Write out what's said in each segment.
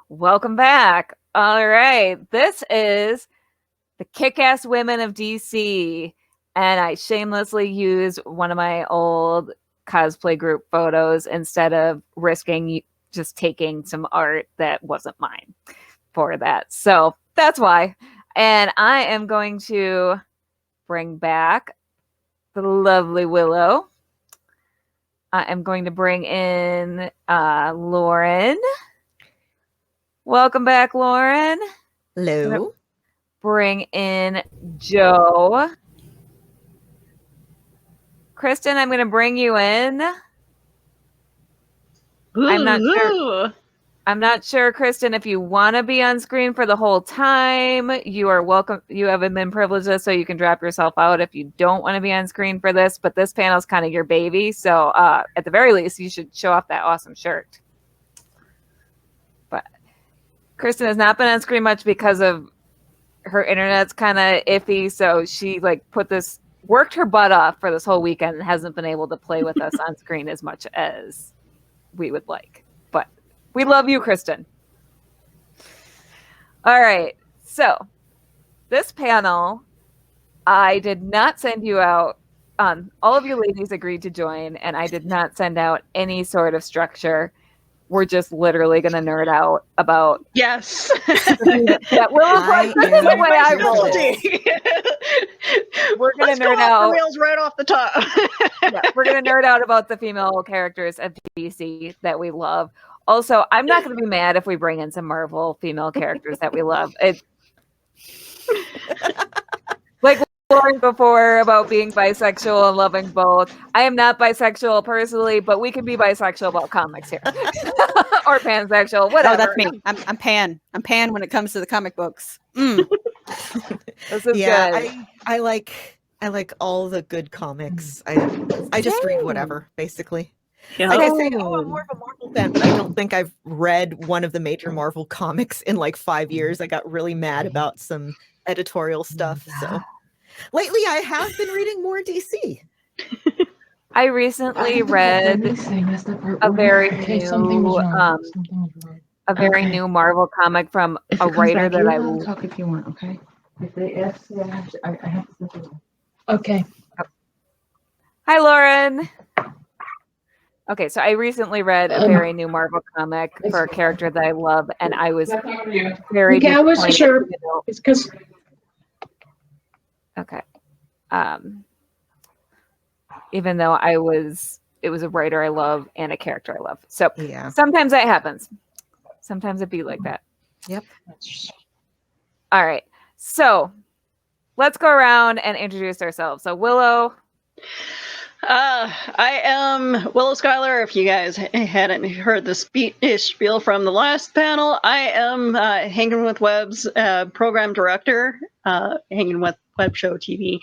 Welcome back. All right. This is the Kick-Ass Women of DC. And I shamelessly used one of my old cosplay group photos instead of risking just taking some art that wasn't mine for that. So that's why. And I am going to bring back the lovely Willow. I am going to bring in Lauren. Welcome back, Lauren. Hello. Bring in Joe. Kristin, I'm going to bring you in. I'm not sure, Kristin, if you want to be on screen for the whole time. You are welcome. You have admin privileges, so you can drop yourself out if you don't want to be on screen for this. But this panel is kind of your baby, so at the very least, you should show off that awesome shirt. But Kristin has not been on screen much because of her internet's kind of iffy, so she worked her butt off for this whole weekend and hasn't been able to play with us on screen as much as we would like. But we love you, Kristin. All right, so this panel, I did not send you out. All of you ladies agreed to join, and I did not send out any sort of structure. We're just literally going to nerd out about. Yes. That will look like this is the way I roll. We're going to nerd out. Wheels right off the top. Yeah, we're going to nerd out about the female characters of DC that we love. Also, I'm not going to be mad if we bring in some Marvel female characters that we love. Like Lauren before about being bisexual and loving both. I am not bisexual personally, but we can be bisexual about comics here. Or pansexual, whatever. Oh, that's me. I'm pan. I'm pan when it comes to the comic books. This is good. I like all the good comics. I just read whatever, basically. Yeah. Like I say, I'm more of a Marvel fan, but I don't think I've read one of the major Marvel comics in like 5 years. I got really mad about some editorial stuff. So lately I have been reading more DC. I recently read a very new Marvel comic from a writer that I will talk if you want, okay? If they ask, I have to. Okay. Hi, Lauren. Okay, so I recently read a very new Marvel comic for a character that I love, and I was very I wasn't sure. It's because. Okay. Even though it was a writer I love and a character I love. So yeah. Sometimes that happens. Sometimes it be like that. Yep. All right. So let's go around and introduce ourselves. So Willow. I am Willow Skylor. If you guys hadn't heard the spiel from the last panel, I am Hanging with Web's program director, Hanging with Web Show TV.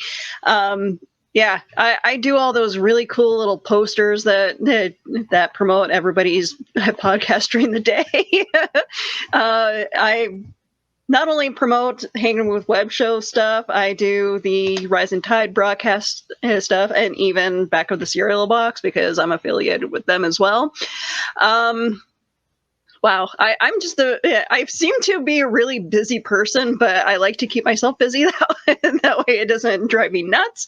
Yeah, I do all those really cool little posters that promote everybody's podcast during the day. I not only promote Hanging with Web Show stuff, I do the Rising Tide broadcast stuff, and even Back of the Cereal Box because I'm affiliated with them as well. Wow, I seem to be a really busy person, but I like to keep myself busy that way it doesn't drive me nuts.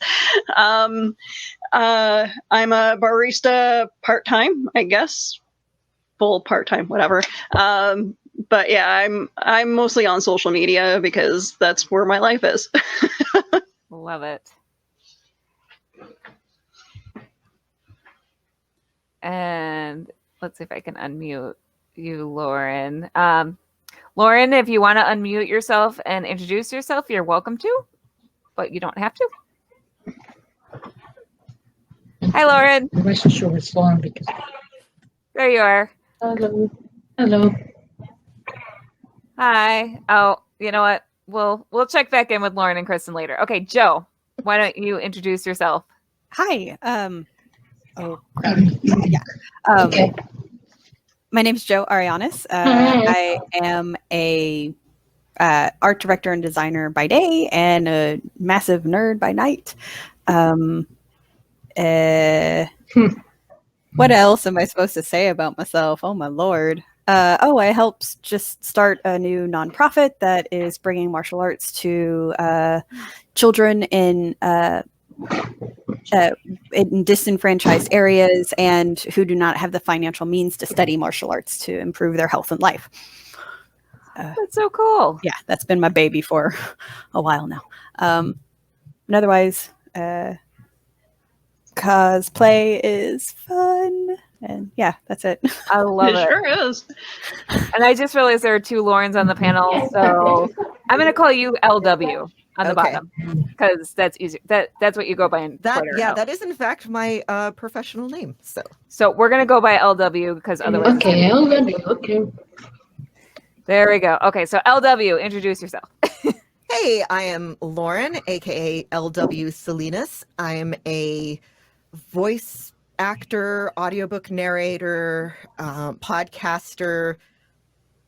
I'm a barista part-time, I guess. Full part-time, whatever. But yeah, I'm mostly on social media because that's where my life is. Love it. And let's see if I can unmute you, Lauren. Lauren, if you want to unmute yourself and introduce yourself, you're welcome to, but you don't have to. Hi, Lauren. I wasn't sure it's long because. There you are. Hello. Hello. Hi. Oh, you know what? We'll check back in with Lauren and Kristin later. Okay, Joe, why don't you introduce yourself? Hi. Okay. My name is Joe Arellanes. I am a art director and designer by day and a massive nerd by night. What else am I supposed to say about myself? Oh my lord. I helped just start a new nonprofit that is bringing martial arts to children in disenfranchised areas and who do not have the financial means to study martial arts to improve their health and life. That's so cool. Yeah, that's been my baby for a while now. And otherwise, cosplay is fun. And yeah, that's it. I love It it. sure is. And I just realized there are two Laurens on the panel, so I'm going to call you LW on the Okay. bottom because that's easy. That's what you go by in Twitter. now. That is in fact my professional name. So we're going to go by LW because otherwise. Okay, already. Okay. There we go. Okay, so LW, introduce yourself. Hey, I am Lauren, aka LW Salinas. I'm a voice actor, audiobook narrator, podcaster,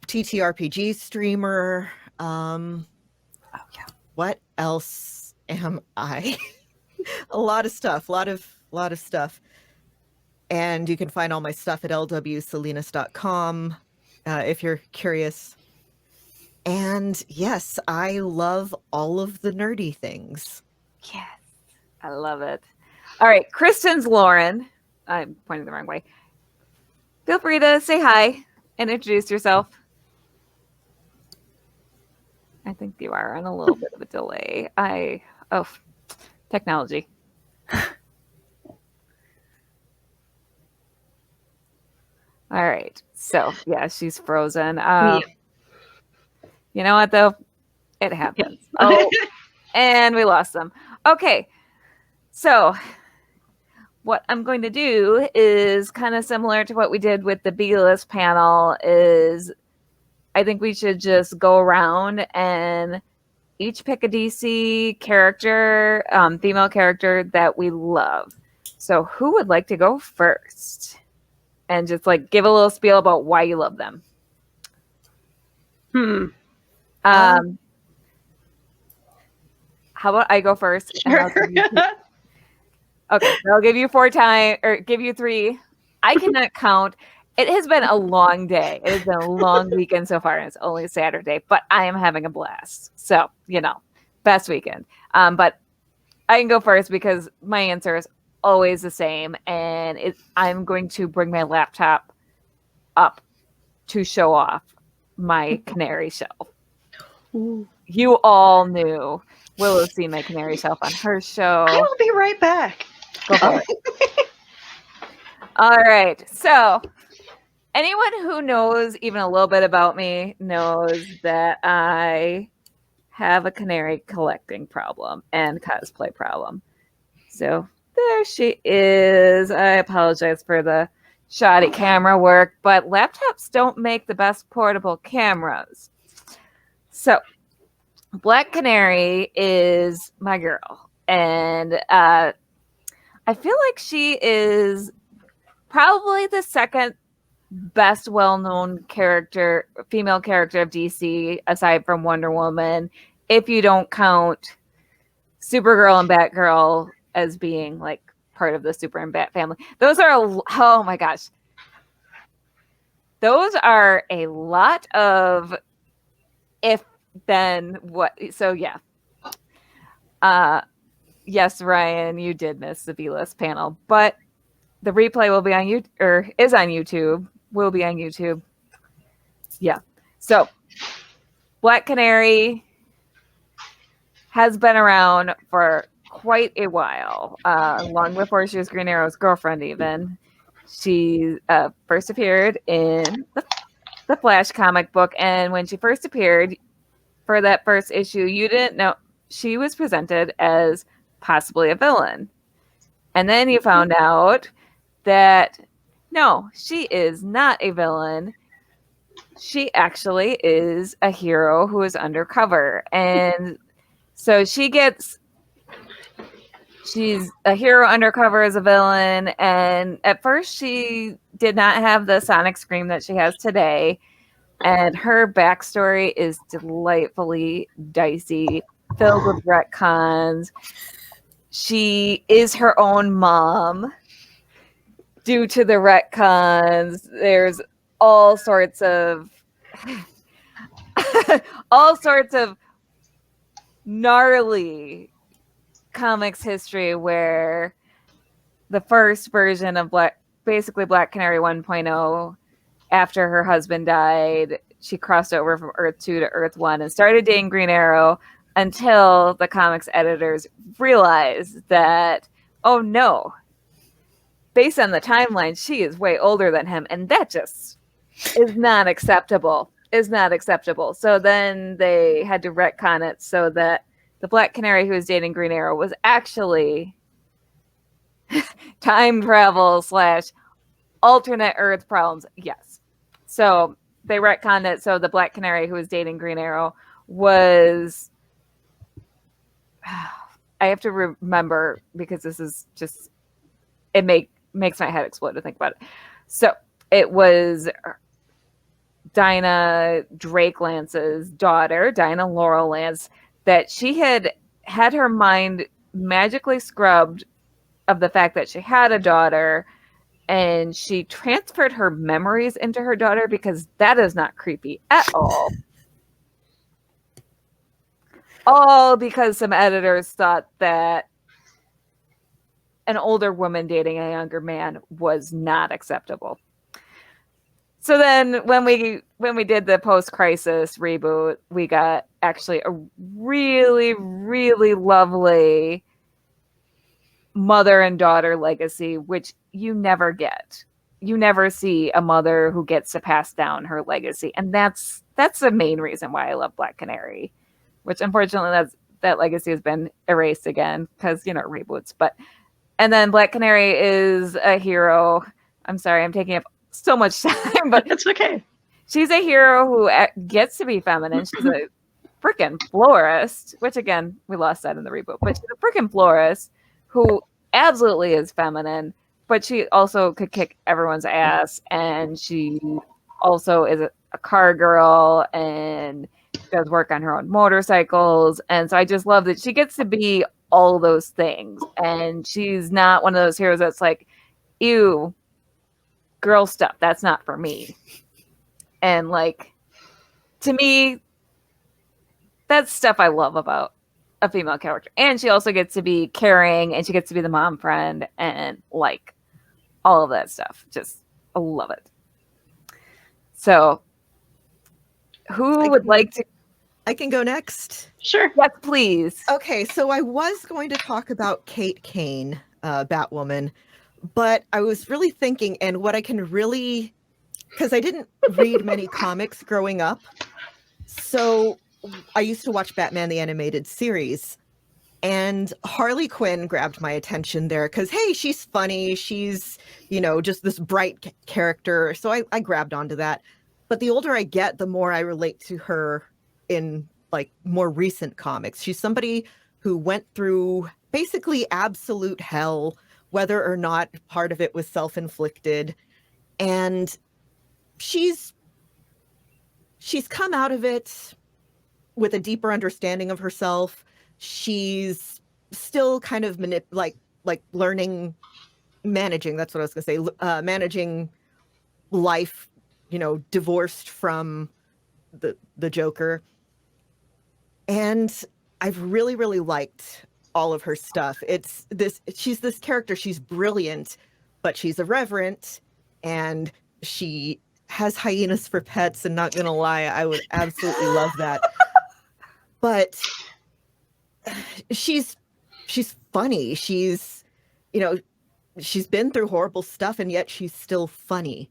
TTRPG streamer. What else am I? A lot of stuff, lot of stuff. And you can find all my stuff at lwsalinas.com if you're curious. And yes, I love all of the nerdy things. Yes, I love it. All right, Kristin Lauren. I'm pointing the wrong way. Feel free to say hi and introduce yourself. I think you are on a little bit of a delay. Technology. All right. So yeah, she's frozen. You know what though? It happens. Oh, and we lost them. Okay. So what I'm going to do is kind of similar to what we did with the B-list panel is I think we should just go around and each pick a DC character, female character that we love. So who would like to go first? And just like give a little spiel about why you love them. How about I go first? Okay, so I'll give you 4 times, or give you 3. I cannot count. It has been a long day. It has been a long weekend so far, and it's only Saturday, but I am having a blast. So, best weekend. But I can go first because my answer is always the same, and I'm going to bring my laptop up to show off my canary shell. Ooh. You all knew Willow see my canary shelf on her show. I will be right back. Go for it. All right. So anyone who knows even a little bit about me knows that I have a canary collecting problem and cosplay problem. So there she is. I apologize for the shoddy camera work, but laptops don't make the best portable cameras. So Black Canary is my girl, and I feel like she is probably the second best well-known female character of DC, aside from Wonder Woman, if you don't count Supergirl and Batgirl as being like part of the Super and Bat family. Those are oh my gosh. Those are a lot of if then what. So yeah. Yes, Ryan, you did miss the B-list panel, but the replay will be on YouTube, or is on YouTube. Will be on YouTube. Yeah. So Black Canary has been around for quite a while, long before she was Green Arrow's girlfriend even. She first appeared in the Flash comic book, and when she first appeared for that first issue, you didn't know she was presented as possibly a villain. And then you found out that no, she is not a villain. She actually is a hero who is undercover. And so she's a hero undercover as a villain. And at first she did not have the sonic scream that she has today. And her backstory is delightfully dicey, filled with retcons. She is her own mom due to the retcons. There's all sorts of all sorts of gnarly comics history where the first version of Black Canary 1.0, after her husband died, she crossed over from Earth 2 to Earth 1 and started dating Green Arrow until the comics editors realized that, oh no, based on the timeline, she is way older than him, and that just is not acceptable. So then they had to retcon it so that the Black Canary who was dating Green Arrow was actually time travel / alternate Earth problems. Yes. So they retconned it so the Black Canary who was dating Green Arrow was... I have to remember because this is just... It makes my head explode to think about it. So it was Dinah Drake Lance's daughter, Dinah Laurel Lance, that she had her mind magically scrubbed of the fact that she had a daughter, and she transferred her memories into her daughter because that is not creepy at all. All because some editors thought that an older woman dating a younger man was not acceptable. So then when we did the post-crisis reboot, we got actually a really, really lovely mother and daughter legacy, which you never get. You never see a mother who gets to pass down her legacy. And that's the main reason why I love Black Canary, which unfortunately that legacy has been erased again because, reboots. And then Black Canary is a hero. I'm sorry, I'm taking up so much time, but it's okay. She's a hero who gets to be feminine. She's a freaking florist, which again, we lost that in the reboot, but she's a freaking florist who absolutely is feminine, but she also could kick everyone's ass. And she also is a car girl and does work on her own motorcycles. And so I just love that she gets to be all those things. And she's not one of those heroes that's like, ew, girl stuff, that's not for me. And like, to me, that's stuff I love about a female character. And she also gets to be caring, and she gets to be the mom friend, and like all of that stuff. Just, I love it. So who would like to... I can go next. Sure. Yes, please. Okay, so I was going to talk about Kate Kane, Batwoman, but I was really thinking, and what I can really, because I didn't read many comics growing up, so I used to watch Batman the Animated Series, and Harley Quinn grabbed my attention there because, hey, she's funny, she's, just this bright character, so I grabbed onto that. But the older I get, the more I relate to her in like more recent comics. She's somebody who went through basically absolute hell, whether or not part of it was self-inflicted. And she's come out of it with a deeper understanding of herself. She's still kind of like learning, managing, that's what I was going to say, managing life, divorced from the Joker. And I've really, really liked all of her stuff. She's this character, she's brilliant, but she's irreverent, and she has hyenas for pets, and not gonna lie, I would absolutely love that. But she's funny. She's been through horrible stuff, and yet she's still funny.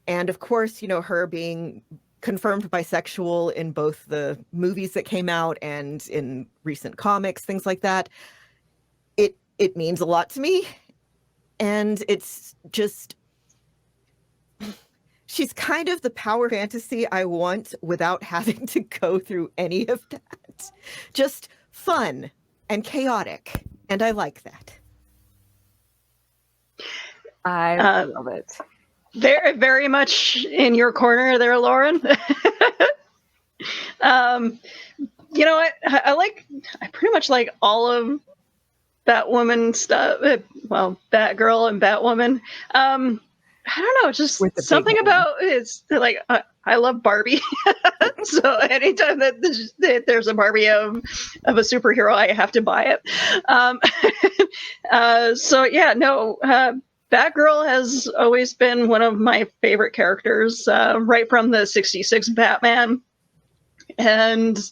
And of course, her being confirmed bisexual in both the movies that came out and in recent comics, things like that, it means a lot to me. And it's just, she's kind of the power fantasy I want without having to go through any of that. Just fun and chaotic, and I like that. I love it. Very, very much in your corner there, Lauren. I pretty much like all of Batwoman stuff. Well, Batgirl and Batwoman. I don't know, just With the big something name. about it's like I love Barbie, so anytime that there's a Barbie of a superhero, I have to buy it. So yeah, no, Batgirl has always been one of my favorite characters, right from the '66 Batman and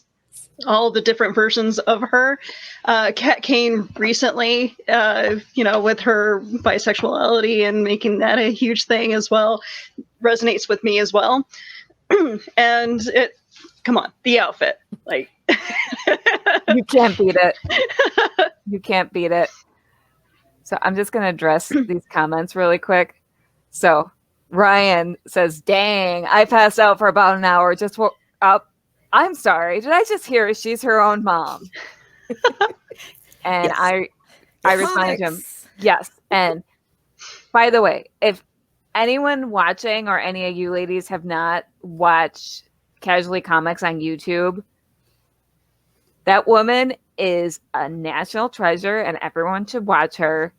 all the different versions of her. Kat Kane recently, with her bisexuality and making that a huge thing as well, resonates with me as well. And come on, the outfit, like You can't beat it. You can't beat it. So I'm just going to address these comments really quick. So Ryan says, dang, I passed out for about an hour. Just woke up. I'm sorry. Did I just hear she's her own mom? And Yes. I responded to him, yes. And by the way, if anyone watching or any of you ladies have not watched Casually Comics on YouTube, that woman is a national treasure and everyone should watch her.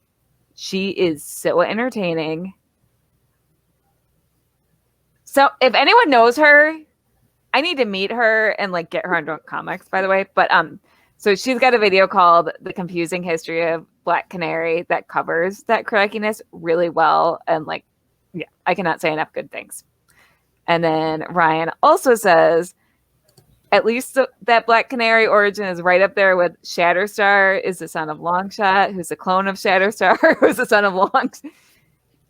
She is so entertaining. So if anyone knows her, I need to meet her and like get her on Drunk Comics, by the way. But so she's got a video called The Confusing History of Black Canary that covers that crackiness really well. And like, yeah, I cannot say enough good things. And then Ryan also says, at least that Black Canary origin is right up there with Shatterstar is the son of Longshot, who's a clone of Shatterstar, who's the son of Longshot.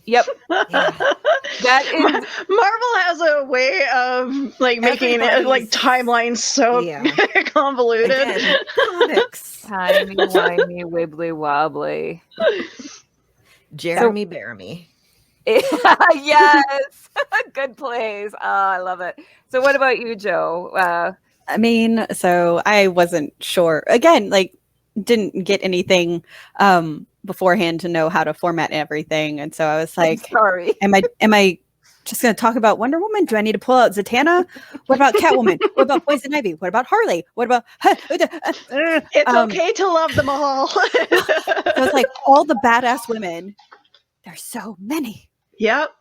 Yep. That is Marvel has a way of like making it like timelines so convoluted. Again, comics. tiny, whiny, wibbly wobbly. Jeremy Bearimy. Yes. Good plays. Oh, I love it. So what about you, Joe? I mean, so I wasn't sure. Again, like, didn't get anything beforehand to know how to format everything, and so I was like, sorry. Am I just going to talk about Wonder Woman? Do I need to pull out Zatanna? What about Catwoman? What about Poison Ivy? What about Harley? What about? It's okay to love them all. So it's like all the badass women. There's so many. Yep.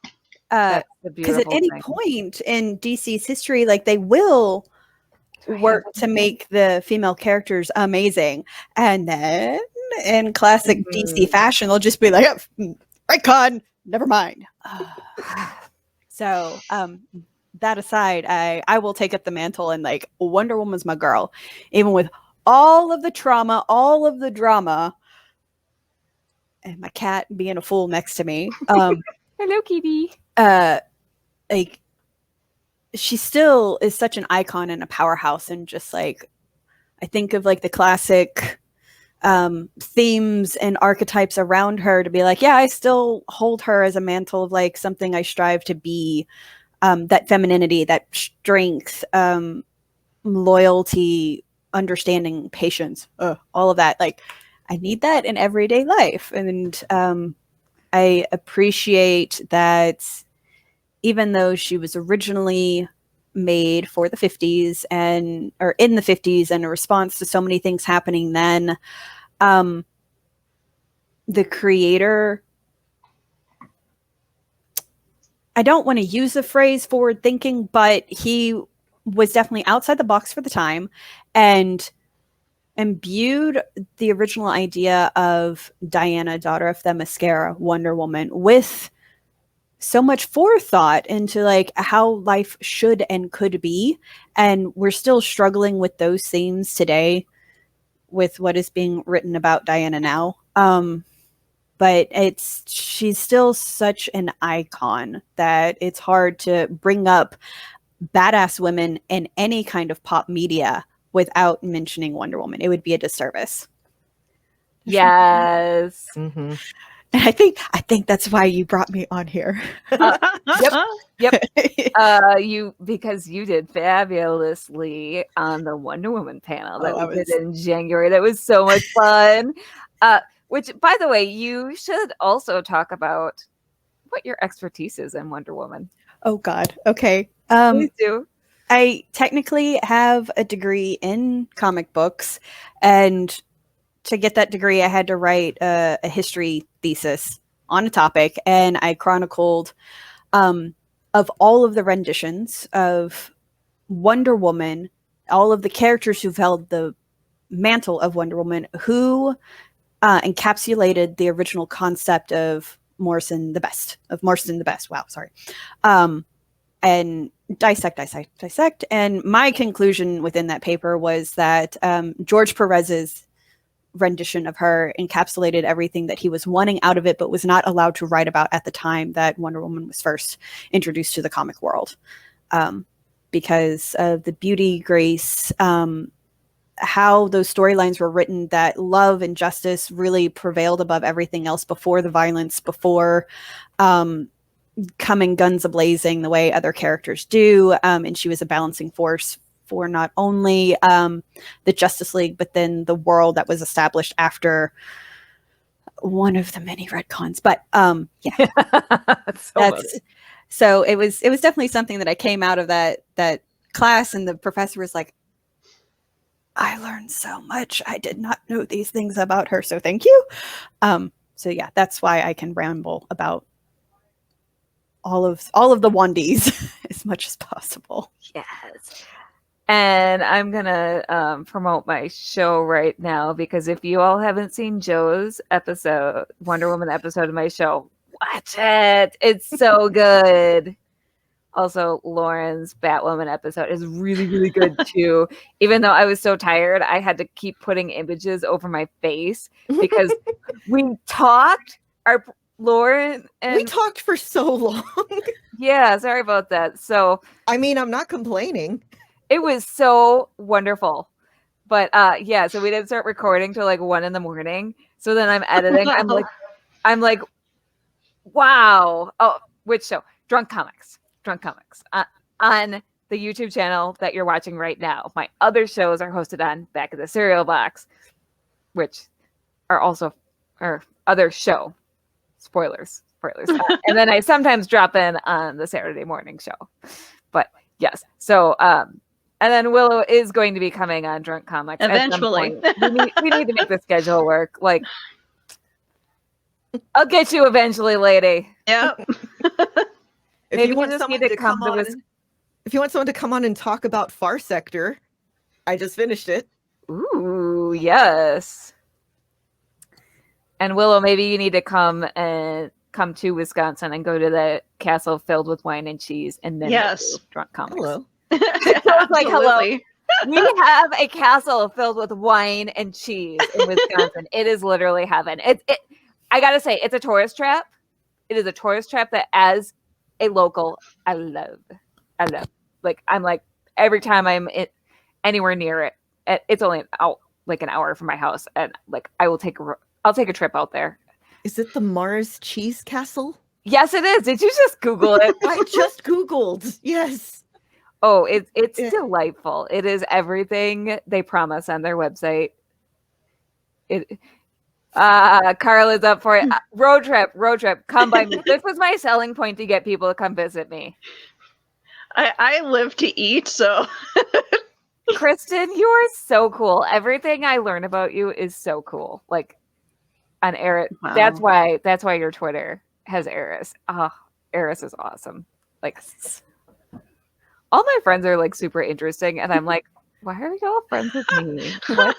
Because at any point in DC's history, like they will work to make the female characters amazing, and then in classic DC fashion, they'll just be like, "Retcon, never mind." So that aside, I will take up the mantle, and like Wonder Woman's my girl, even with all of the trauma, all of the drama, and my cat being a fool next to me. Hello, kitty. Like she still is such an icon and a powerhouse, and just like I think of like the classic themes and archetypes around her to be like, yeah, I still hold her as a mantle of like something I strive to be, that femininity, that strength, loyalty, understanding, patience, all of that. Like I need that in everyday life, and I appreciate that even though she was originally made for the 50s or in the 50s and a response to so many things happening then, the creator, I don't want to use the phrase forward thinking, but he was definitely outside the box for the time and imbued the original idea of Diana, daughter of Themyscira, Wonder Woman, with so much forethought into like how life should and could be. And we're still struggling with those themes today with what is being written about Diana now. But she's still such an icon that it's hard to bring up badass women in any kind of pop media without mentioning Wonder Woman. It would be a disservice. Yes. Mm-hmm. And I think that's why you brought me on here. Yep. Because you did fabulously on the Wonder Woman panel that we did in January. That was so much fun. Which, by the way, you should also talk about what your expertise is in Wonder Woman. Oh God. Okay. Please do. I technically have a degree in comic books, and to get that degree, I had to write a history thesis on a topic, and I chronicled of all of the renditions of Wonder Woman, all of the characters who've held the mantle of Wonder Woman, who encapsulated the original concept of Morrison the Best. Wow, sorry. And dissect. And my conclusion within that paper was that George Perez's rendition of her encapsulated everything that he was wanting out of it, but was not allowed to write about at the time that Wonder Woman was first introduced to the comic world. Because of the beauty, grace, how those storylines were written, that love and justice really prevailed above everything else before the violence, before coming guns a-blazing the way other characters do. And she was a balancing force for not only the Justice League, but then the world that was established after one of the many retcons. But so it was definitely something that I came out of that class, and the professor was like, I learned so much. I did not know these things about her, so thank you. So yeah, that's why I can ramble about all of the Wandies as much as possible. Yes. And I'm going to promote my show right now, because if you all haven't seen Joe's episode, Wonder Woman episode of my show, watch it. It's so good. Also, Lauren's Batwoman episode is really, really good too. Even though I was so tired, I had to keep putting images over my face because we talked. Lauren and we talked for so long. Yeah, sorry about that. So I mean, I'm not complaining. It was so wonderful. But yeah, so we didn't start recording till like 1 a.m. So then I'm editing. I'm like, wow. Oh, which show? Drunk Comics on the YouTube channel that you're watching right now. My other shows are hosted on Back of the Cereal Box, which are also our other show. Spoilers. And then I sometimes drop in on the Saturday morning show. But yes, so and then Willow is going to be coming on Drunk Comics eventually. We need to make the schedule work. Like, I'll get you eventually, lady. Yep. Maybe you just need to come to if you want someone to come on and talk about Far Sector, I just finished it. Ooh, yes. And Willow, maybe you need to come to Wisconsin and go to the castle filled with wine and cheese, and then Drunk Comics. Hello. So it's like, hello. We have a castle filled with wine and cheese in Wisconsin. It is literally heaven. I gotta say, it's a tourist trap. It is a tourist trap that, as a local, I love. Like, I'm like, every time I'm anywhere near it, it's only like an hour from my house, and like I'll take a trip out there. Is it the Mars Cheese Castle? Yes, it is. Did you just Google it? I just Googled. Yes. Oh, it's delightful. It is everything they promise on their website. Carl is up for it. Road trip. Come by me. This was my selling point to get people to come visit me. I live to eat, so. Kristin, you are so cool. Everything I learn about you is so cool. Like, on Eris. Wow. That's why your Twitter has Eris. Oh, Eris is awesome. Like, all my friends are like super interesting, and I'm like, why are y'all friends with me? What?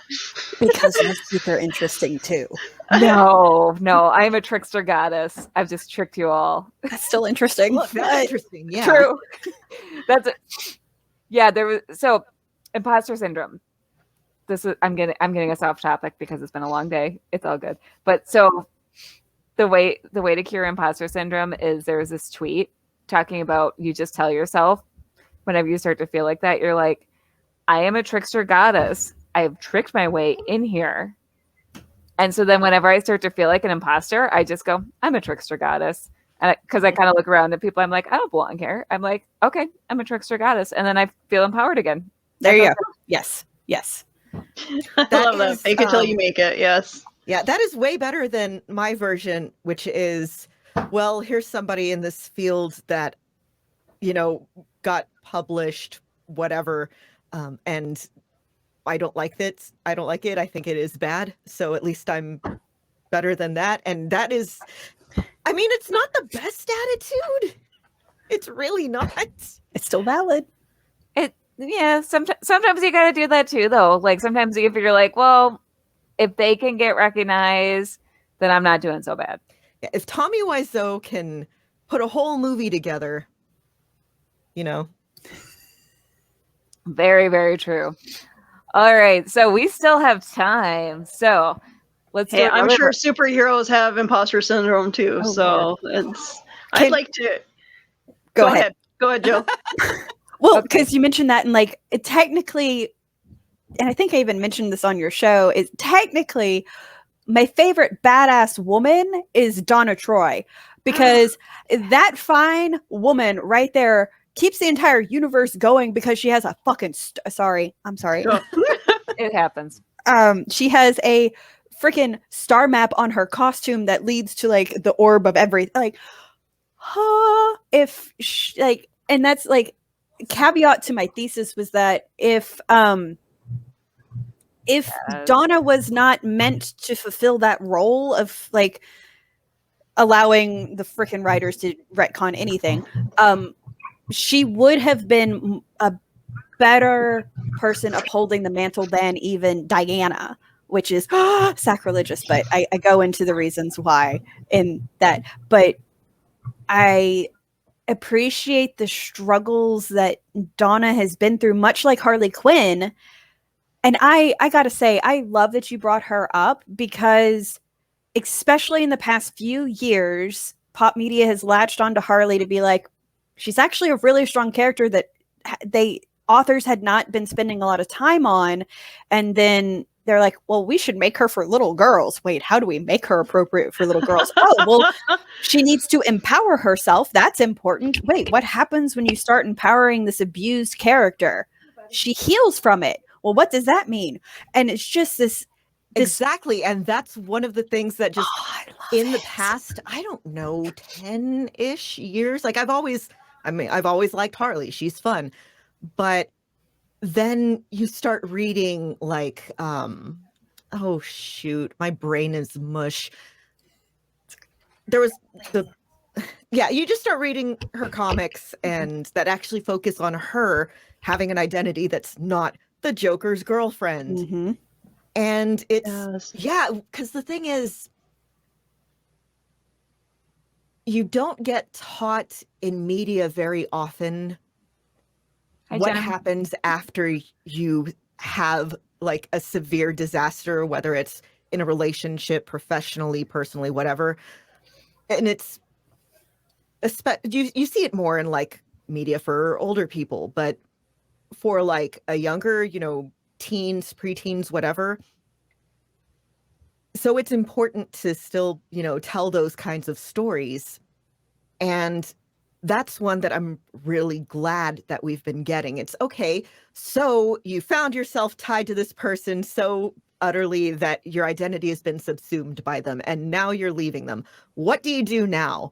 Because you're super interesting too. No, I'm a trickster goddess. I've just tricked you all. That's still interesting. Look, that's interesting. Yeah. True. That's it. Yeah, there was imposter syndrome. I'm getting us off topic because it's been a long day. It's all good. But so the way to cure imposter syndrome is there's this tweet talking about, you just tell yourself whenever you start to feel like that, you're like, I am a trickster goddess. I have tricked my way in here. And so then whenever I start to feel like an imposter, I just go, I'm a trickster goddess. Because I kind of look around at people, I'm like, I don't belong here. I'm like, okay, I'm a trickster goddess. And then I feel empowered again. There you go. Yes. I love that. Fake it till you make it. Yes. Yeah, that is way better than my version, which is, well, here's somebody in this field that, got published, whatever, and I don't like it. I think it is bad. So at least I'm better than that. And that is I mean, it's not the best attitude. It's really not. It's still valid. Yeah, sometimes you gotta do that too, though. Like sometimes you figure, like, well, if they can get recognized, then I'm not doing so bad. Yeah, if Tommy Wiseau can put a whole movie together, you know. Very, very true. All right, so we still have time. So let's do Hey, I'm another sure superheroes have imposter syndrome too. Oh, so I'd like to Go ahead. Go ahead, Joe. Well, Okay. because you mentioned that, and like it technically, and I think I even mentioned this on your show, is technically my favorite badass woman is Donna Troy, because that fine woman right there keeps the entire universe going because she has a fucking I'm sorry. It happens. She has a freaking star map on her costume that leads to like the orb of everything. Like, and that's like caveat to my thesis was that if Yes. Donna was not meant to fulfill that role of like allowing the freaking writers to retcon anything, she would have been a better person upholding the mantle than even Diana, which is sacrilegious, but I go into the reasons why in that. But I appreciate the struggles that Donna has been through, much like Harley Quinn. And I gotta say, I love that you brought her up, because especially in the past few years, pop media has latched onto Harley to be like, she's actually a really strong character that authors had not been spending a lot of time on. And then they're like, well, we should make her for little girls. Wait, how do we make her appropriate for little girls? Oh, well, she needs to empower herself. That's important. Wait, what happens when you start empowering this abused character? She heals from it. Well, what does that mean? And it's just this Exactly. And that's one of the things that just I love in the it. past, I don't know, 10-ish years, like I've always liked Harley. She's fun. But then you start reading like, oh shoot, my brain is mush. There was you just start reading her comics and that actually focus on her having an identity that's not the Joker's girlfriend. Mm-hmm. And it's, because the thing is, you don't get taught in media very often what happens after you have like a severe disaster, whether it's in a relationship, professionally, personally, whatever. And it's, you see it more in like media for older people, but for like a younger, teens, preteens, whatever. So it's important to still, tell those kinds of stories. And that's one that I'm really glad that we've been getting. It's okay. So you found yourself tied to this person so utterly that your identity has been subsumed by them. And now you're leaving them. What do you do now?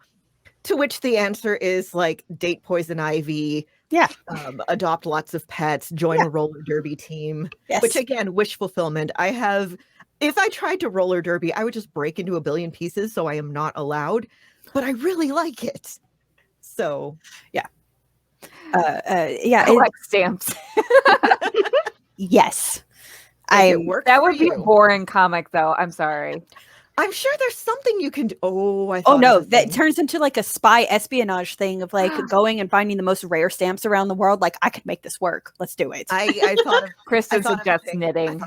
To which the answer is like date poison ivy. Yeah. Adopt lots of pets, join a roller derby team, Yes. which again, wish fulfillment. If I tried to roller derby, I would just break into a billion pieces. So I am not allowed, but I really like it. So Collect stamps. Yes. That would be a boring comic, though. I'm sorry. I'm sure there's something you can do. Oh no, that turns into like a spy espionage thing of like going and finding the most rare stamps around the world. Like, I could make this work. Let's do it. I thought of Kristen suggests knitting.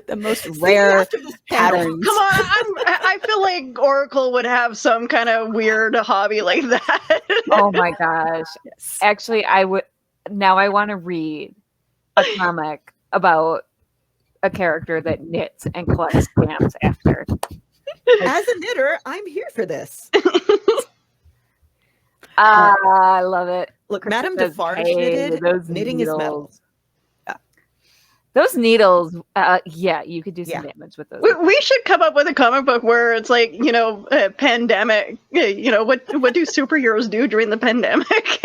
The most rare patterns. Come on, I feel like Oracle would have some kind of weird hobby like that. Oh my gosh. Yes. Actually, I want to read a comic about a character that knits and collects stamps after. As a knitter, I'm here for this. I love it. Look, Kristen Madame says, Defarge "Hey, knitted, those knitting needles." is metal. Those needles, you could do some damage with those. We should come up with a comic book where it's like, pandemic. What do superheroes do during the pandemic?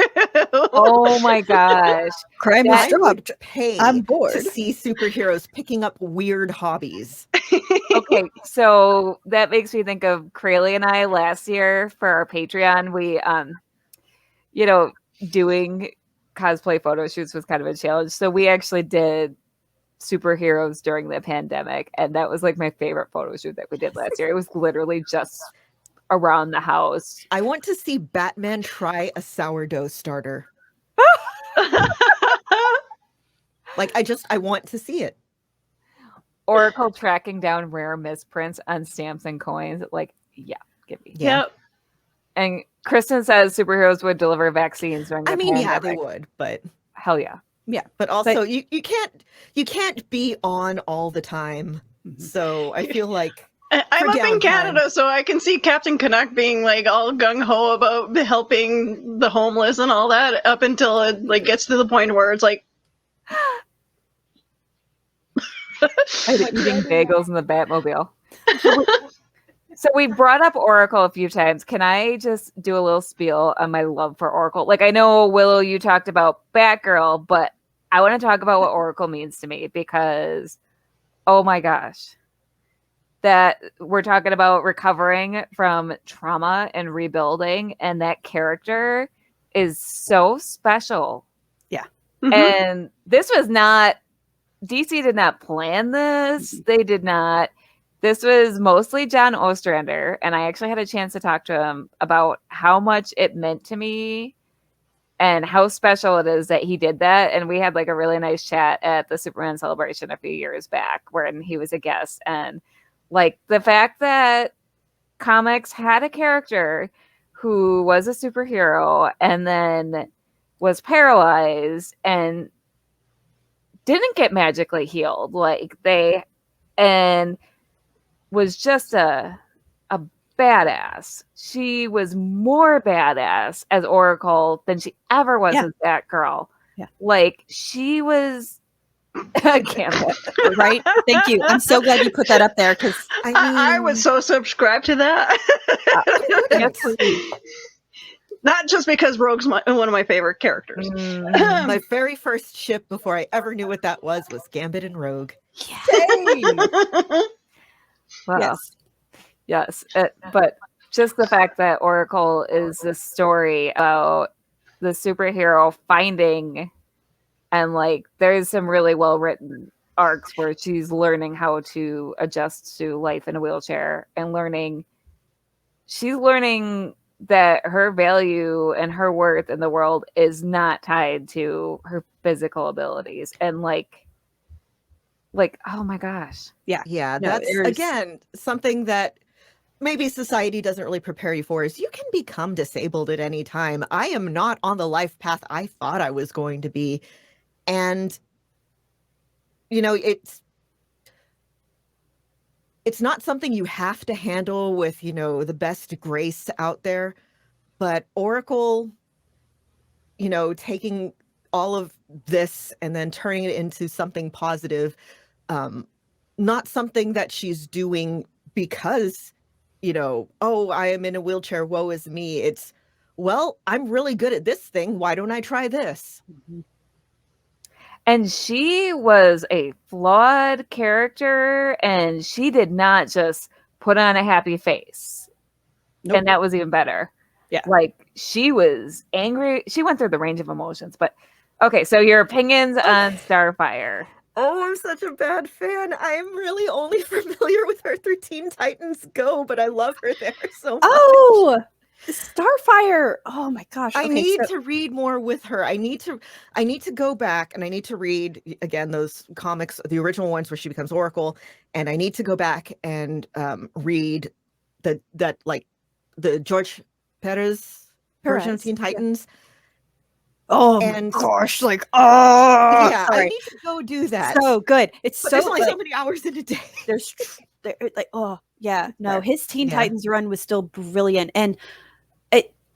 Oh my gosh. Crime is I would dropped. pay I'm bored. to see superheroes picking up weird hobbies. Okay, Okay, so that makes me think of Crayley and I last year for our Patreon. We, doing cosplay photo shoots was kind of a challenge. So we actually did superheroes during the pandemic, and that was like my favorite photo shoot that we did last year. It was literally just around the house. I want to see Batman try a sourdough starter. Like, I want to see it. Oracle tracking down rare misprints on stamps and coins. Like, yeah, give me. Yeah. Yep. And Kristen says superheroes would deliver vaccines during the pandemic. Yeah, they would, but Hell yeah. but also you can't be on all the time. So I feel like I'm up in Canada, so I can see Captain Canuck being like all gung ho about helping the homeless and all that, up until it like gets to the point where it's like, eating bagels in the Batmobile. So we brought up Oracle a few times. Can I just do a little spiel on my love for Oracle? Like, I know, Willow, you talked about Batgirl, but I want to talk about what Oracle means to me, because, oh my gosh, that we're talking about recovering from trauma and rebuilding, and that character is so special. Yeah. And this was not, DC did not plan this. They did not. This was mostly John Ostrander, and I actually had a chance to talk to him about how much it meant to me and how special it is that he did that. And we had like a really nice chat at the Superman celebration a few years back when he was a guest. And like the fact that comics had a character who was a superhero and then was paralyzed and didn't get magically healed, and was just a badass. She was more badass as Oracle than she ever was as Batgirl. Yeah. Like, she was Gambit. Right? Thank you. I'm so glad you put that up there, because I would so subscribe to that. Yes, please. Not just because Rogue's one of my favorite characters. my very first ship before I ever knew what that was Gambit and Rogue. Wow. Yes. But just the fact that Oracle is this story about the superhero finding, and like there's some really well written arcs where she's learning how to adjust to life in a wheelchair, and she's learning that her value and her worth in the world is not tied to her physical abilities. And like oh my gosh. Yeah, No, that's again something that maybe society doesn't really prepare you for, is you can become disabled at any time. I am not on the life path I thought I was going to be. And it's not something you have to handle with, the best grace out there. But Oracle, taking all of this and then turning it into something positive, not something that she's doing because, oh, I am in a wheelchair, woe is me. It's, well, I'm really good at this thing. Why don't I try this? And she was a flawed character, and she did not just put on a happy face. Nope. And that was even better. Yeah. Like, she was angry. She went through the range of emotions. But okay, so your opinions on Starfire. Oh, I'm such a bad fan. I'm really only familiar with her through Teen Titans Go, but I love her there so much. oh, Starfire. Oh my gosh. I Okay, need so- to read more with her. I need to go back and I need to read again those comics, the original ones where she becomes Oracle, and I need to go back and read the George Perez version of Teen Titans. Oh and my gosh, like, oh yeah, sorry. I need to go do that. So good. It's But so there's only like, so many hours in a day. there's like, oh yeah, no, Fair. his Teen Yeah. Titans run was still brilliant, and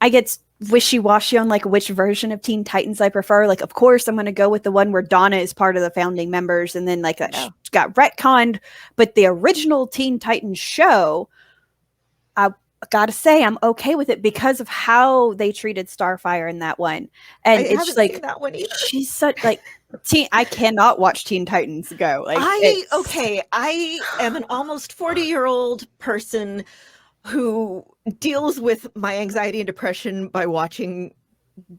I get wishy-washy on like which version of Teen Titans I prefer. Like, of course, I'm going to go with the one where Donna is part of the founding members, and then like that got retconned. But the original Teen Titans show, gotta say, I'm okay with it because of how they treated Starfire in that one. And I it's haven't just like seen that one either. she's such like I cannot watch Teen Titans Go. Like I am an almost 40-year-old person who deals with my anxiety and depression by watching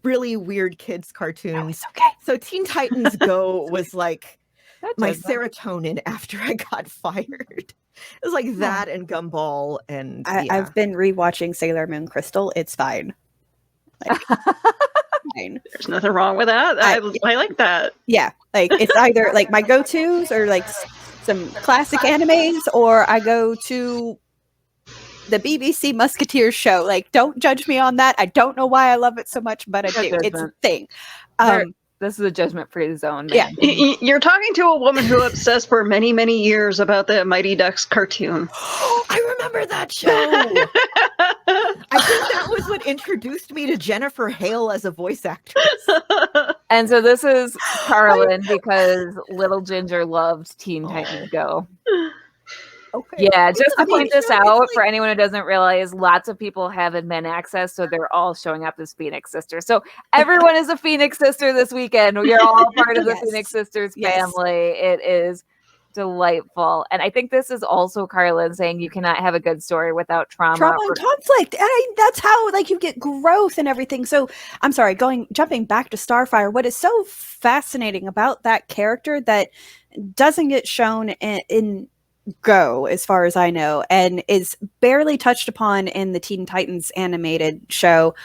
really weird kids cartoons. it's okay. So Teen Titans Go was like That's my a- serotonin after I got fired. It was like that and Gumball and I've been rewatching Sailor Moon Crystal. It's fine. Like, fine. There's nothing wrong with that. I like that. Yeah, like it's either like my go-tos or like some classic animes, or I go to the BBC Musketeers show. Like, don't judge me on that. I don't know why I love it so much, but I do. It's a thing. This is a judgment-free zone. Yeah. Man. You're talking to a woman who obsessed for many, many years about the Mighty Ducks cartoon. I remember that show. I think that was what introduced me to Jennifer Hale as a voice actress. And so this is Carlin because Little Ginger loved Teen Titans Go. Okay. Yeah, just to I mean, point this you know, it's out like- for anyone who doesn't realize, lots of people have admin access, so they're all showing up as Phoenix Sisters. So everyone is a Phoenix Sister this weekend. We are all part of the Yes. Phoenix Sisters Yes. family. It is delightful. And I think this is also Carlin saying you cannot have a good story without trauma. And conflict. That's how like you get growth and everything. So I'm sorry, jumping back to Starfire, what is so fascinating about that character that doesn't get shown in Go, as far as I know, and is barely touched upon in the Teen Titans animated show,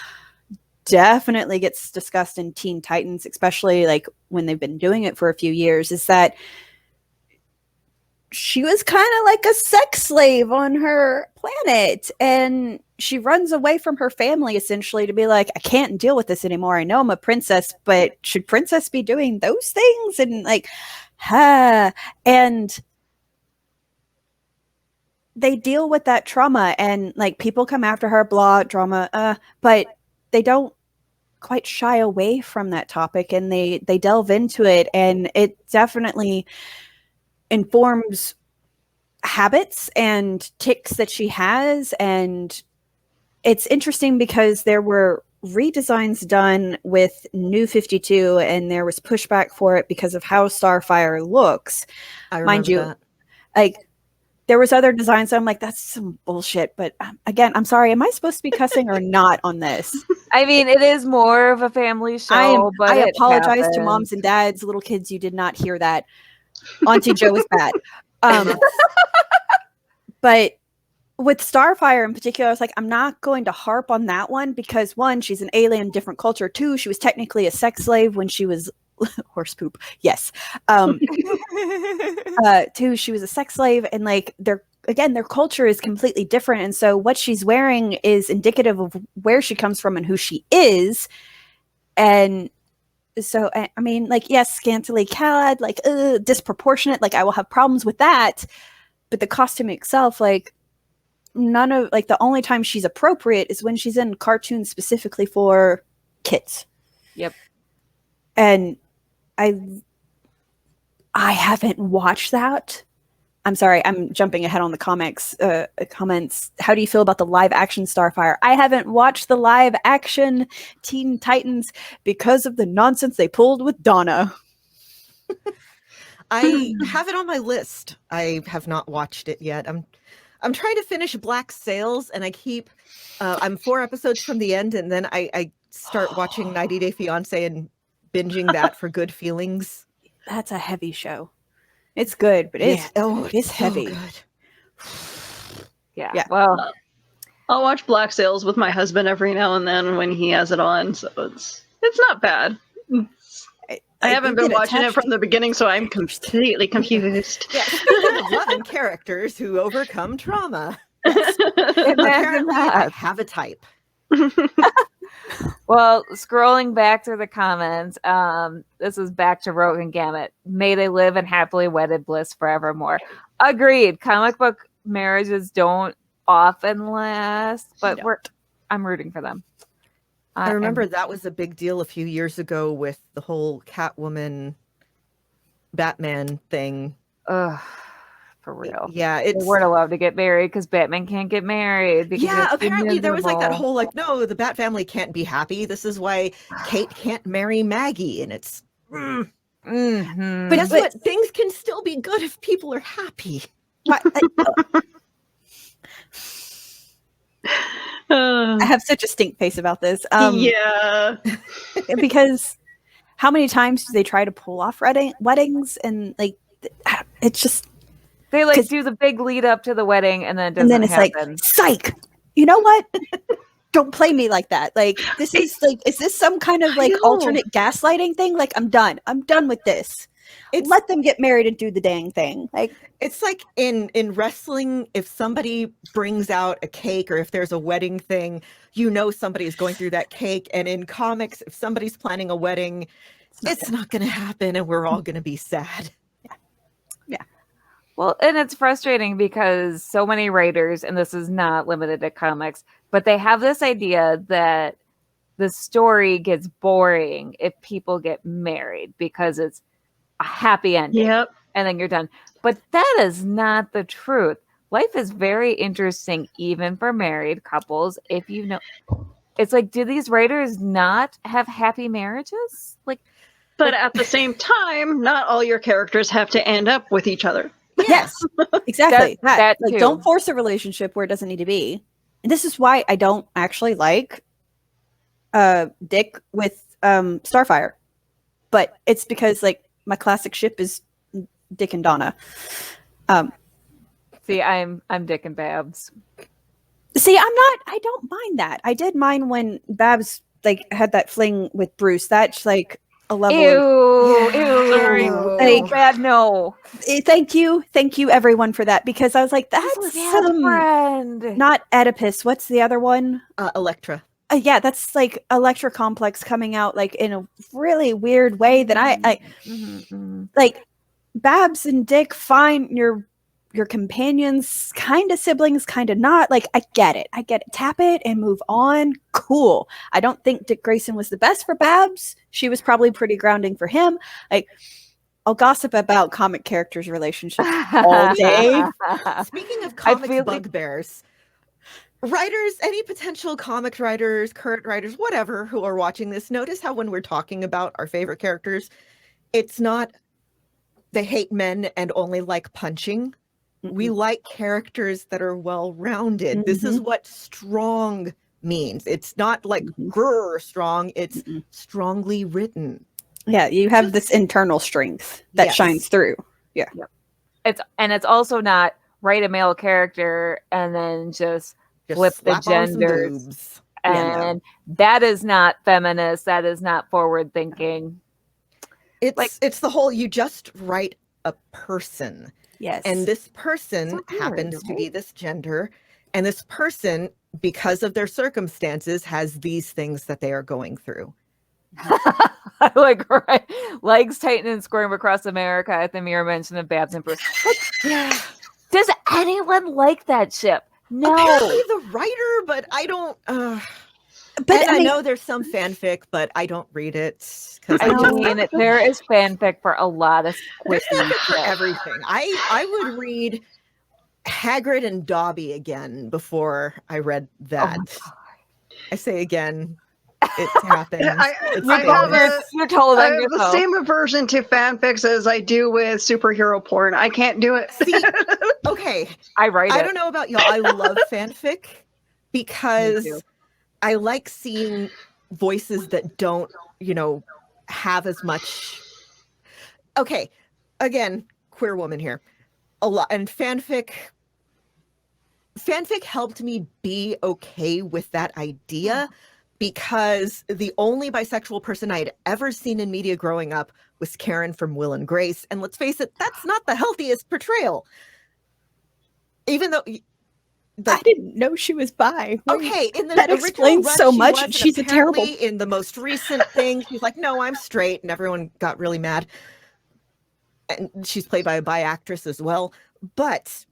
definitely gets discussed in Teen Titans, especially like when they've been doing it for a few years, is that she was kind of like a sex slave on her planet, and she runs away from her family essentially to be like, I can't deal with this anymore. I know I'm a princess, but should princess be doing those things? And like, and they deal with that trauma, and like people come after her, blah, drama, but they don't quite shy away from that topic, and they delve into it, and it definitely informs habits and tics that she has. And it's interesting because there were redesigns done with New 52, and there was pushback for it because of how Starfire looks. I remember Mind you, that. like there was other designs, so I'm like, that's some bullshit. But again, I'm sorry, am I supposed to be cussing or not on this? I mean, it is more of a family show, but I it apologize to happens. moms and dads, little kids, you did not hear that. Auntie Joe is bad. But with Starfire in particular, I was like, I'm not going to harp on that one because one, she's an alien, different culture. Two, she was technically a sex slave when she was horse poop. Yes. Two, she was a sex slave, and like their culture is completely different. And so what she's wearing is indicative of where she comes from and who she is. And so, I mean, like, yes, scantily clad, like disproportionate, like I will have problems with that. But the costume itself, like none of like the only time she's appropriate is when she's in cartoons specifically for kids. Yep. And I haven't watched that. I'm sorry, I'm jumping ahead on the comments. How do you feel about the live action Starfire? I haven't watched the live action Teen Titans because of the nonsense they pulled with Donna. I have it on my list. I have not watched it yet. I'm trying to finish Black Sails, and I keep I'm 4 episodes from the end, and then I start watching 90 Day Fiancé and binging that for good feelings. That's a heavy show. It's good, but it's it's heavy. So good. Yeah. Well, I'll watch Black Sails with my husband every now and then when he has it on, so it's not bad. I haven't been watching it from the beginning, so I'm completely confused. Yeah, speaking of loving characters who overcome trauma. imagine Apparently, I that. have a type. Well, scrolling back through the comments, this is back to Rogue and Gamut. May they live in happily wedded bliss forevermore. Agreed. Comic book marriages don't often last, but No. I'm rooting for them. I remember that was a big deal a few years ago with the whole Catwoman Batman thing. For real. Yeah, They weren't allowed to get married because Batman can't get married. Because yeah, it's apparently there was like that miserable. whole like, no, the Bat family can't be happy. This is why Kate can't marry Maggie, and it's. Mhm. But guess what? Things can still be good if people are happy. I have such a stink face about this. Yeah. Because how many times do they try to pull off weddings and like it's just They like 'cause- do the big lead up to the wedding and then it and doesn't then it's happen. like psych. You know what? Don't play me like that. Like this is like is this some kind of like know. alternate gaslighting thing? Like I'm done. I'm done with this. Let them get married and do the dang thing. Like it's like in wrestling, if somebody brings out a cake or if there's a wedding thing, you know somebody is going through that cake. And in comics, if somebody's planning a wedding, it's not going to happen and we're all going to be sad. Yeah. Well, and it's frustrating because so many writers, and this is not limited to comics, but they have this idea that the story gets boring if people get married because it's a happy ending. Yep. And then you're done. But that is not the truth. Life is very interesting, even for married couples. If you know, it's like, do these writers not have happy marriages? Like, But at the same time, not all your characters have to end up with each other. yes, exactly. That like too. don't force a relationship where it doesn't need to be. And this is why I don't actually like Dick with Starfire. But it's because like my classic ship is Dick and Donna. see, I'm Dick and Babs. See, I don't mind that. I did mind when Babs like had that fling with Bruce. That's like a level of Ew, Like, bad. No, thank you everyone for that because I was like that's friend. not Oedipus. What's the other one? Electra. Yeah, that's like Electra Complex coming out like in a really weird way that I like Babs and Dick, fine, your companions, kind of siblings, kind of not. Like I get it. Tap it and move on. Cool. I don't think Dick Grayson was the best for Babs. She was probably pretty grounding for him. Like I'll gossip about comic characters' relationships all day. Speaking of comic feel like- bugbears, writers, any potential comic writers, current writers, whatever, who are watching this, notice how when we're talking about our favorite characters, it's not they hate men and only like punching. We like characters that are well-rounded. This is what strong means. It's not like grr strong, it's strongly written. Yeah, you have this internal strength that Yes. shines through. Yeah. It's also not write a male character and then just flip the slap on some genders. boobs. And that is not feminist. That is not forward thinking. It's the whole you just write a person. Yes. And this person So weird, happens to be right? this gender. And this person, because of their circumstances, has these things that they are going through. Like, right, legs tighten and squirm across America at the mere mention of Babs and Bruce. Like, does anyone like that ship? No. Apparently the writer, but I don't. but I mean, know there's some fanfic, but I don't read it because I mean, there is fanfic for a lot of there's squishy fanfic for shit. everything. I would read Hagrid and Dobby again before I read that. I say again, it happens. It's I have things. You're told I on have the yourself. same aversion to fanfics as I do with superhero porn. I can't do it. See, okay. I write it. I don't know about y'all. I love fanfic because too. I like seeing voices that don't, have as much. Okay, again, queer woman here. A lot and fanfic helped me be okay with that idea because the only bisexual person I had ever seen in media growing up was Karen from Will and Grace. And let's face it, that's not the healthiest portrayal. Even though I didn't know she was bi. okay, in the That original explains run, so she much, was, and and she's a terrible- apparently in the most recent thing, she's like, no, I'm straight, and everyone got really mad. And she's played by a bi actress as well. But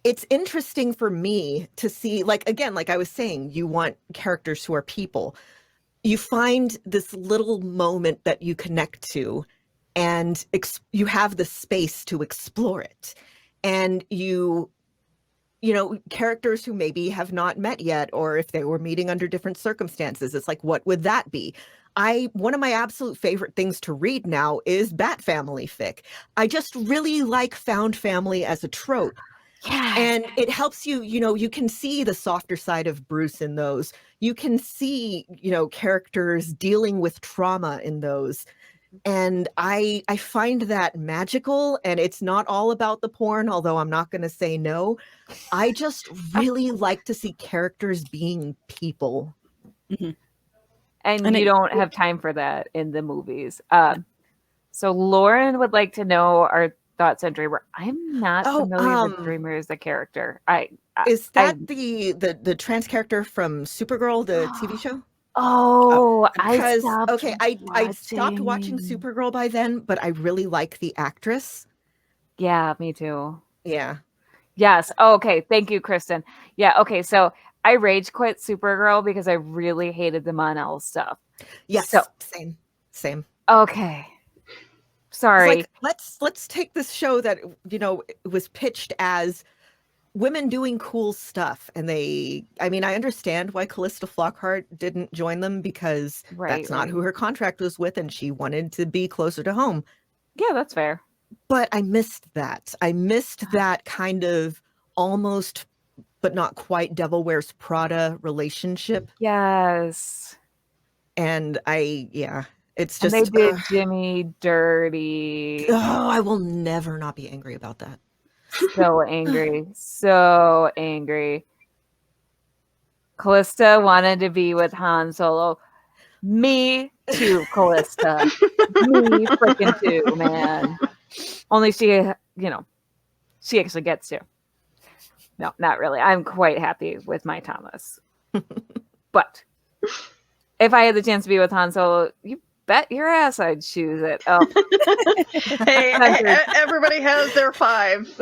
it's interesting for me to see, like, again, like I was saying, you want characters who are people. You find this little moment that you connect to, and you have the space to explore it. And you know, characters who maybe have not met yet, or if they were meeting under different circumstances, it's like, what would that be? One of my absolute favorite things to read now is Bat Family fic. I just really like found family as a trope. Yeah. And it helps you, you know, you can see the softer side of Bruce in those. You can see, you know, characters dealing with trauma in those. And I find that magical, and it's not all about the porn, although I'm not going to say no. I just really like to see characters being people. Mm-hmm. And you don't have time for that in the movies. So Lauren would like to know our thoughts on Dreamer. I'm not familiar with Dreamer as a character. Is that the trans character from Supergirl, the TV show? Oh, I stopped watching Supergirl by then, but I really like the actress. Yeah, me too. Yeah. Yes. Oh, okay. Thank you, Kristin. Yeah. Okay. So I rage quit Supergirl because I really hated the Mon-El stuff. Yes. So, same. Okay. Sorry. Like, let's take this show that, you know, was pitched as women doing cool stuff, and I understand why Callista Flockhart didn't join them, because that's not who her contract was with, and she wanted to be closer to home. Yeah, that's fair. But I missed that. I missed that kind of almost, but not quite, Devil Wears Prada relationship. Yes. And it's just, and they did Jimmy dirty. Oh, I will never not be angry about that. So angry. So angry. Callista wanted to be with Han Solo. Me too, Callista. Me freaking too, man. Only she actually gets to. No, not really. I'm quite happy with my Thomas. But if I had the chance to be with Han Solo, you bet your ass I'd choose it. Oh. Hey, everybody has their 5.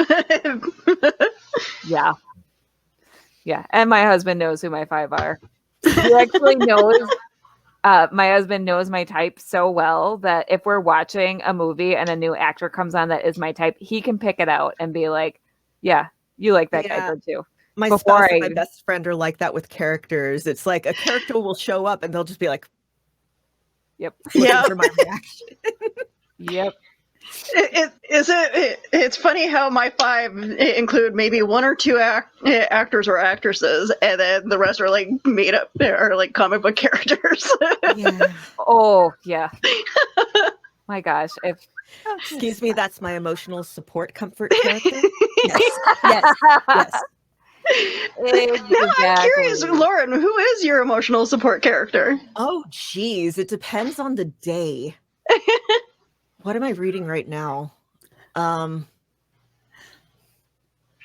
Yeah. Yeah. And my husband knows who my 5 are. He actually knows. My husband knows my type so well that if we're watching a movie and a new actor comes on that is my type, he can pick it out and be like, yeah, you like that guy good too. My spouse and my best friend are like that with characters. It's like a character will show up and they'll just be like, yep. Yeah. For my reaction. Yep. It's funny how my 5 include maybe 1 or 2 actors or actresses, and then the rest are like made up or like comic book characters. Yeah. Oh yeah. My gosh. Excuse me, that's my emotional support comfort character. Yes. Exactly. Now I'm curious, Lauren, who is your emotional support character? Oh, geez. It depends on the day. What am I reading right now? I'm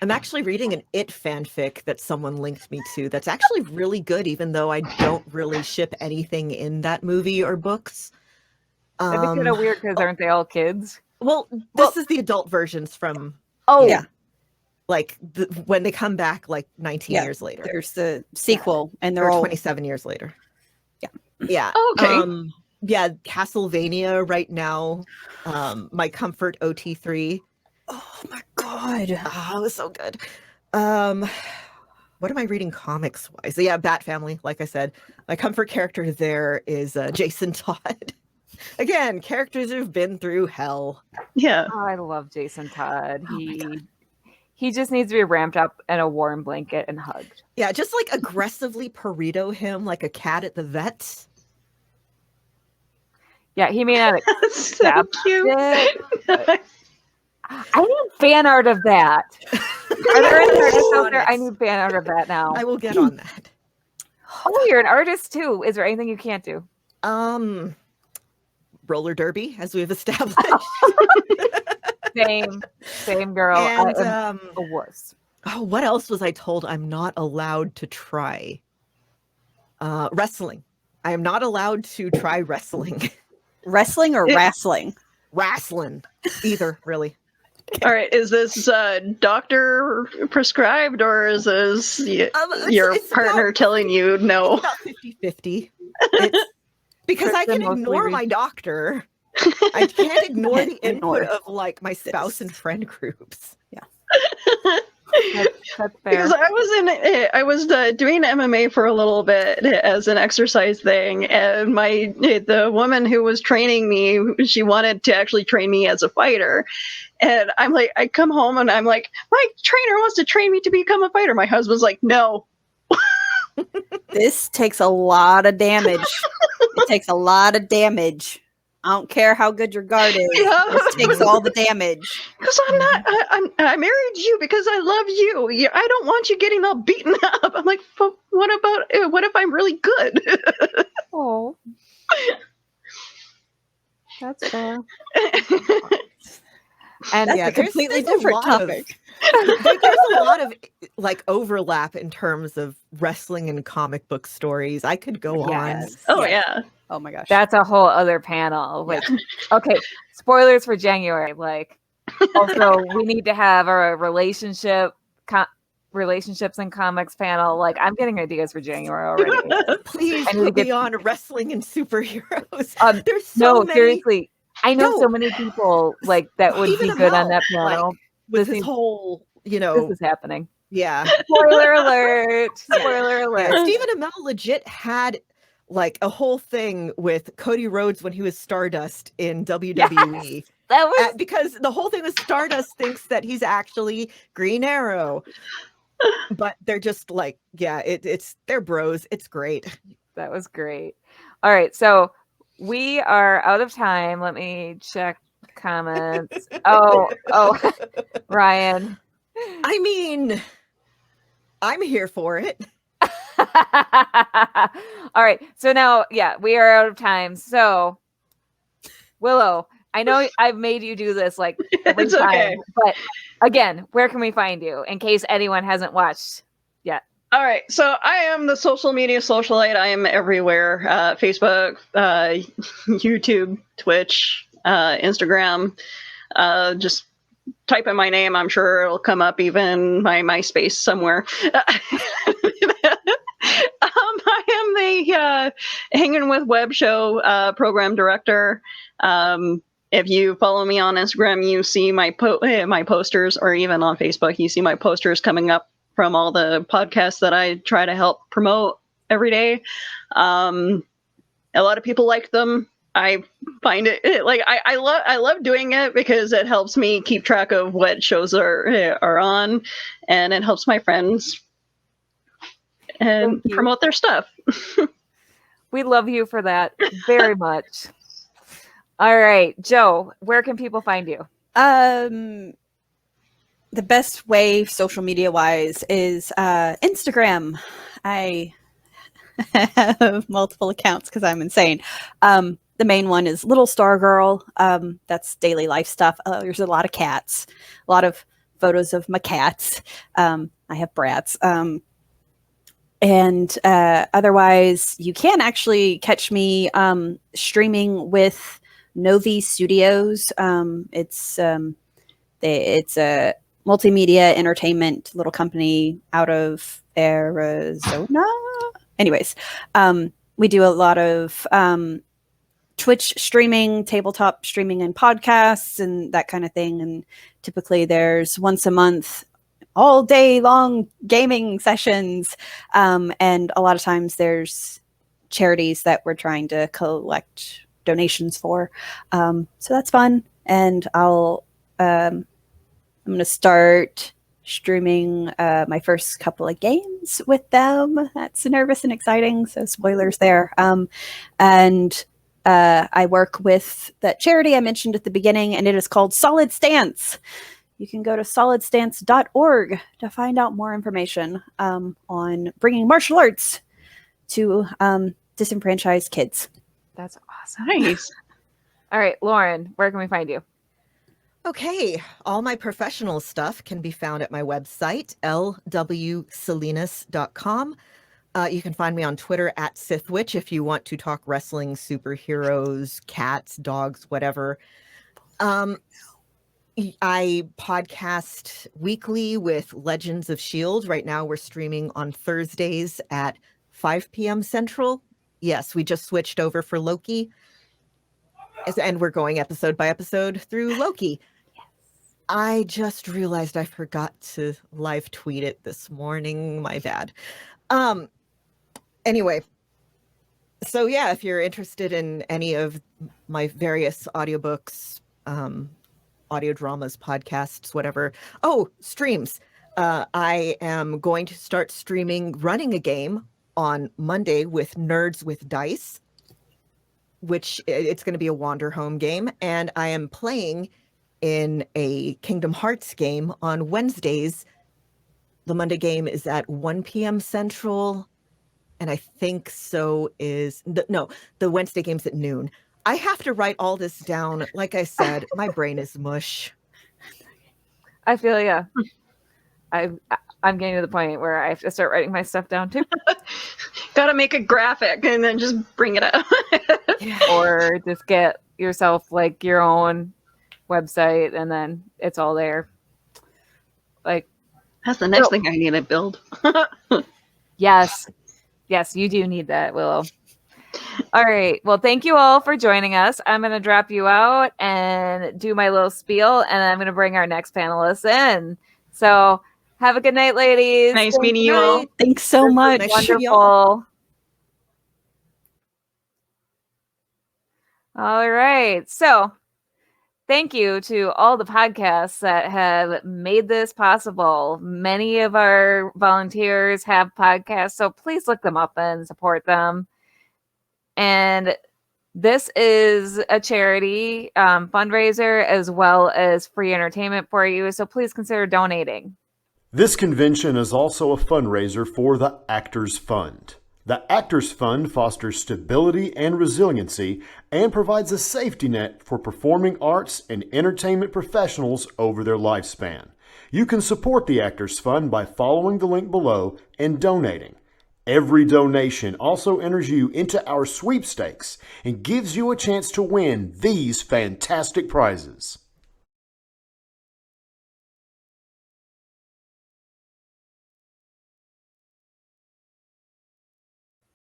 actually reading an It fanfic that someone linked me to that's actually really good, even though I don't really ship anything in that movie or books. That'd be kind of weird because aren't they all kids? Well, this is the adult versions from... Oh, yeah. Like when they come back like 19 years later. There's the sequel, and they're all 27 years later. Yeah. Yeah. Oh, okay. Yeah, Castlevania right now. My comfort OT3. Oh my god. Oh, it was so good. What am I reading comics wise? Yeah, Bat Family, like I said. My comfort character there is Jason Todd. Again, characters who've been through hell. Yeah. Oh, I love Jason Todd. He just needs to be ramped up in a warm blanket and hugged. Yeah, just like aggressively burrito him like a cat at the vet. Yeah, he may not That's so cute. I need fan art of that. Are there any artists out there? I need fan art of that now. I will get on that. Oh, you're an artist too. Is there anything you can't do? Roller derby, as we've established. Same girl. And I am a wuss. Oh, what else was I told I'm not allowed to try? Wrestling. I am not allowed to try wrestling. Wrestling or wrestling? Wrestling. Either, really. All right. Is this doctor prescribed, or is this your partner telling you no? It's about 50-50. Because I can ignore my doctor I can't ignore the Ignore. input of like my spouse and friend groups. That's fair. Because I was doing MMA for a little bit as an exercise thing, and the woman who was training me, she wanted to actually train me as a fighter, and I'm like, I come home and I'm like, my trainer wants to train me to become a fighter. My husband's like, no. This takes a lot of damage. It takes a lot of damage. I don't care how good your guard is. Yeah. This takes all the damage. Because I married you because I love you. I don't want you getting all beaten up. I'm like, but what if I'm really good? Oh, that's fair. And That's Yeah, a completely there's a different lot of- topic. There's a lot of like overlap in terms of wrestling and comic book stories. I could go on. Yes. Oh Yeah. yeah. Oh my gosh. That's a whole other panel. Like, okay, spoilers for January. Like, also, we need to have a relationships and comics panel. Like, I'm getting ideas for January already. Please I need to put me get- on wrestling and superheroes. There's so No, many seriously, I know No. so many people like that would Even be good on Amel, that panel. with This this needs- whole, This is happening. yeah. Spoiler alert! Spoiler alert! Yeah, Stephen Amell legit had like a whole thing with Cody Rhodes when he was Stardust in WWE. That was Because the whole thing was Stardust thinks that he's actually Green Arrow. But they're just like, yeah, they're bros. It's great. that was great. All right, so we are out of time. Let me check comments. Oh, Ryan. I mean, I'm here for it. All right. So now, yeah, we are out of time. So, Willow, I know I've made you do this like every It's time, okay. but again, where can we find you in case anyone hasn't watched yet? All right, so I am the social media socialite. I am everywhere: Facebook, YouTube, Twitch, Instagram. Just type in my name. I'm sure it'll come up, even my MySpace somewhere. I am the Hanging with Web show program director. If you follow me on Instagram, you see my posters, or even on Facebook, you see my posters coming up from all the podcasts that I try to help promote every day. A lot of people like them. I find it like I love doing it because it helps me keep track of what shows are on, and it helps my friends and Thank you. promote their stuff. We love you for that very much. All right, Joe, where can people find you? The best way social media wise is Instagram. I have multiple accounts because I'm insane. The main one is Little Star Girl. That's daily life stuff. There's a lot of cats, a lot of photos of my cats. I have brats. And otherwise, you can actually catch me streaming with Novi Studios. It's a multimedia entertainment little company out of Arizona. Anyways, we do a lot of Twitch streaming, tabletop streaming, and podcasts and that kind of thing. And typically there's once a month, all day long gaming sessions. And a lot of times there's charities that we're trying to collect donations for. So that's fun. And I'm going to start streaming my first couple of games with them. That's nervous and exciting. So spoilers there. And I work with that charity I mentioned at the beginning, and it is called Solid Stance. You can go to solidstance.org to find out more information on bringing martial arts to disenfranchised kids. That's awesome. Nice. All right, Lauren, where can we find you? Okay, all my professional stuff can be found at my website, lwsalinas.com. You can find me on Twitter at Sithwitch if you want to talk wrestling, superheroes, cats, dogs, whatever. I podcast weekly with Legends of S.H.I.E.L.D. Right now we're streaming on Thursdays at 5 p.m. Central. Yes, we just switched over for Loki. And we're going episode by episode through Loki. I just realized I forgot to live tweet it this morning. My bad. Anyway, so yeah, if you're interested in any of my various audiobooks, audio dramas, podcasts, whatever. Oh, streams. I am going to start running a game on Monday with Nerds with Dice, which it's going to be a Wander Home game. And I am playing in a Kingdom Hearts game on Wednesdays. The Monday game is at 1 p.m. Central. And I think so is the Wednesday game's at noon. I have to write all this down. Like I said, my brain is mush. I feel ya. I'm getting to the point where I have to start writing my stuff down too. Gotta make a graphic and then just bring it up. Or just get yourself like your own website and then it's all there. Like, that's the next thing I need to build. Yes, you do need that, Willow. All right. Well, thank you all for joining us. I'm going to drop you out and do my little spiel, and I'm going to bring our next panelists in. So have a good night, ladies. Nice meeting you all. Thanks so much. Wonderful. All right. So thank you to all the podcasts that have made this possible. Many of our volunteers have podcasts, so please look them up and support them. And this is a charity fundraiser as well as free entertainment for you, so please consider donating. This convention is also a fundraiser for the Actors Fund. The Actors Fund fosters stability and resiliency and provides a safety net for performing arts and entertainment professionals over their lifespan. You can support the Actors Fund by following the link below and donating. Every donation also enters you into our sweepstakes and gives you a chance to win these fantastic prizes.